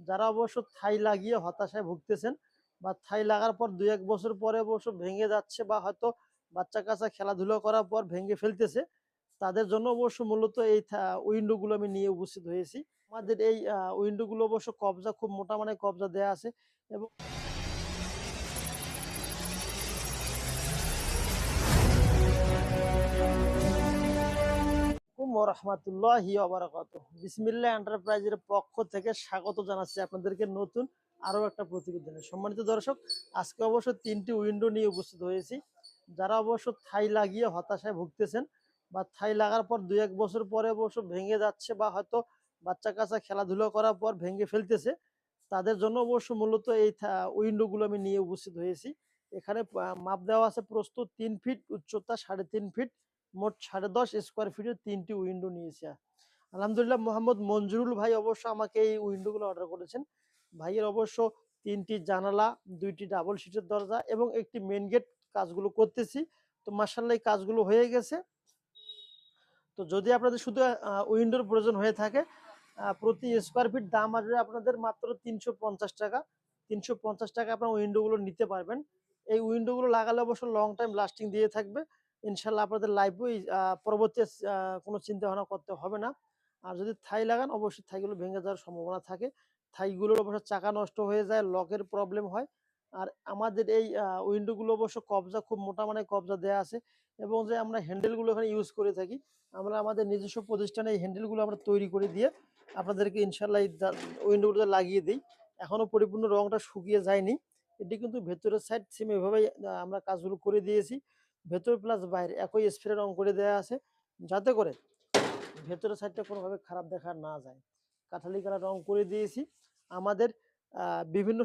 যারা অবশ্য থাই লাগিয়ে হতাশায় ভুগতেছেন বা থাই লাগার পর ২-১ বছর পরে অবশ্য ভেঙে যাচ্ছে বা হয়তো বাচ্চা-কাচ্চা খেলাধুলা করার পর ভেঙে ফেলতেছে, তাদের জন্য অবশ্য মূলত এই উইন্ডো গুলো আমি নিয়ে উপস্থিত হয়েছি। আমাদের এই উইন্ডো গুলো অবশ্য কবজা খুব মোটা মানের কবজা দেয়া আছে এবং রাহমাতুল্লাহি ওয়া বারাকাতুহু। বিসমিল্লাহ এন্টারপ্রাইজের পক্ষ থেকে স্বাগত জানাচ্ছি আপনাদেরকে নতুন আরো একটা প্রতিবেদনে। সম্মানিত দর্শক, আজকে অবশ্য ৩টি উইন্ডো নিয়ে উপস্থিত হয়েছি। যারা অবশ্য থাই লাগিয়ে হতাশায় ভুগতেছেন বা থাই লাগার পর ২-১ বছর পরে অবশ্য ভেঙে যাচ্ছে বা হয়তো বাচ্চা-কাচ্চা খেলাধুলা করার পর ভেঙে ফেলতেছে, তাদের জন্য অবশ্য মূলত এই উইন্ডো গুলো আমি নিয়ে উপস্থিত হয়েছি। এখানে মাপ দেওয়া আছে প্রস্থ ৩ ফিট, উচ্চতা ৩.৫ ফিট, মোট ১০.৫ স্কোয়ার ফিটের ৩টি উইন্ডো নিয়েছি। আলহামদুলিল্লাহ মোহাম্মদ মঞ্জুরুল ভাই অবশ্য আমাকে এই উইন্ডো গুলো অর্ডার করেছেন। ভাইয়ের অবশ্য ৩টি জানালা, ২টি ডাবল সিটের দরজা এবং একটি মেইন গেট কাজগুলো করতেছি। তো মাশাআল্লাহ এই কাজগুলো হয়ে গেছে। তো যদি আপনাদের শুধু উইন্ডোর প্রয়োজন হয়ে থাকে, প্রতি স্কোয়ার ফিট দাম আসবে আপনাদের মাত্র ৳৩৫০। ৳৩৫০ আপনার উইন্ডো গুলো নিতে পারবেন। এই উইন্ডো গুলো লাগালে অবশ্য লং টাইম লাস্টিং দিয়ে থাকবে। ইনশাআল্লাহ আপনাদের লাইফেও পরবর্তী কোনো চিন্তা ভাবনা করতে হবে না। আর যদি থাই লাগান অবশ্যই থাইগুলো ভেঙে যাওয়ার সম্ভাবনা থাকে। থাইগুলোর অবশ্য চাকা নষ্ট হয়ে যায়, লকের প্রবলেম হয়। আর আমাদের এই উইন্ডো গুলো অবশ্য কবজা খুব মোটা মানের কবজা দেয়া আছে এবং যে আমরা হ্যান্ডেল গুলো এখানে ইউজ করে থাকি, আমরা আমাদের নিজস্ব প্রতিষ্ঠানে এই হ্যান্ডেলগুলো আমরা তৈরি করে দিয়ে আপনাদেরকে ইনশাআল্লাহ এই উইন্ডোগুলোতে লাগিয়ে দিই। এখনো পরিপূর্ণ রংটা শুকিয়ে যায়নি। এটি কিন্তু ভেতরের সাইড সেম এভাবেই আমরা কাজগুলো করে দিয়েছি। ভেতর প্লাস বাইরে একই স্প্রে রং করে দেয়া আছে, যাতে করে ভেতরের সাইডটা কোনোভাবে খারাপ দেখা না যায়। কাঠালি কালার রং করে দিয়েছি। আমাদের বিভিন্ন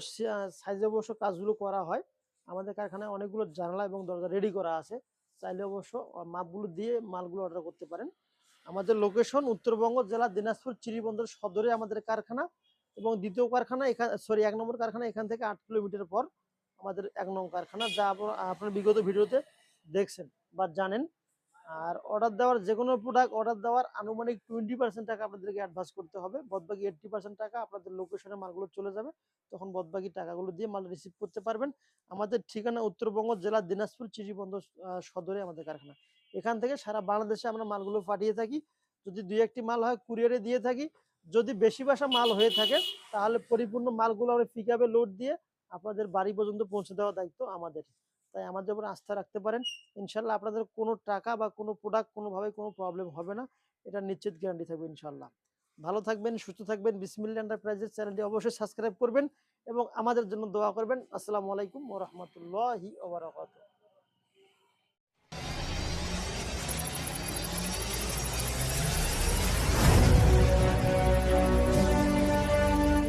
সাইজে অবশ্য কাজগুলো করা হয়। আমাদের কারখানায় অনেকগুলো জানালা এবং দরজা রেডি করা আছে। চাইলে অবশ্য মাপগুলো দিয়ে মালগুলো অর্ডার করতে পারেন। আমাদের লোকেশন উত্তরবঙ্গ জেলা দিনাজপুর চিরিবন্দর সদরে আমাদের কারখানা এবং দ্বিতীয় কারখানা সরি ১ নম্বর কারখানা এখান থেকে ৮ কিলোমিটার পর আমাদের ১ নং কারখানা, যা আপনারা বিগত ভিডিওতে দেখছেন বা জানেন। আর অর্ডার দেওয়ার যেকোনো প্রোডাক্ট অর্ডার দেওয়ার আনুমানিক 20% টাকা আপনাদেরকে অ্যাডভান্স করতে হবে। বাদবাকি 80% টাকা আপনাদের লোকেশনে মালগুলো চলে যাবে। তখন বাদবাকি টাকাগুলো দিয়ে মাল রিসিভ করতে পারবেন। আমাদের ঠিকানা উত্তরবঙ্গ জেলা দিনাজপুর চিরিবন্দর সদরে আমাদের কারখানা। এখান থেকে সারা বাংলাদেশে আমরা মালগুলো পাঠিয়ে থাকি। যদি ২-১টি মাল হয় কুরিয়ারে দিয়ে থাকি। যদি বেশি বাসা মাল হয়ে থাকে তাহলে পরিপূর্ণ মালগুলো আমরা পিকআপে লোড দিয়ে আপনাদের বাড়ি পর্যন্ত পৌঁছে দেওয়ার দায়িত্ব আমাদের। তাই আমাদের উপর আস্থা রাখতে পারেন। ইনশাআল্লাহ আপনাদের কোনো টাকা বা কোনো প্রোডাক্ট কোনোভাবে কোনো প্রবলেম হবে না। এটা নিশ্চিত গ্যারান্টি থাকবে ইনশাআল্লাহ। ভালো থাকবেন, সুস্থ থাকবেন। বিসমিল্লাহ এন্টারপ্রাইজেস চ্যানেলটি অবশ্যই সাবস্ক্রাইব করবেন এবং আমাদের জন্য দোয়া করবেন। আসসালামু আলাইকুম ওয়া রাহমাতুল্লাহি ওয়া বারাকাতুহু।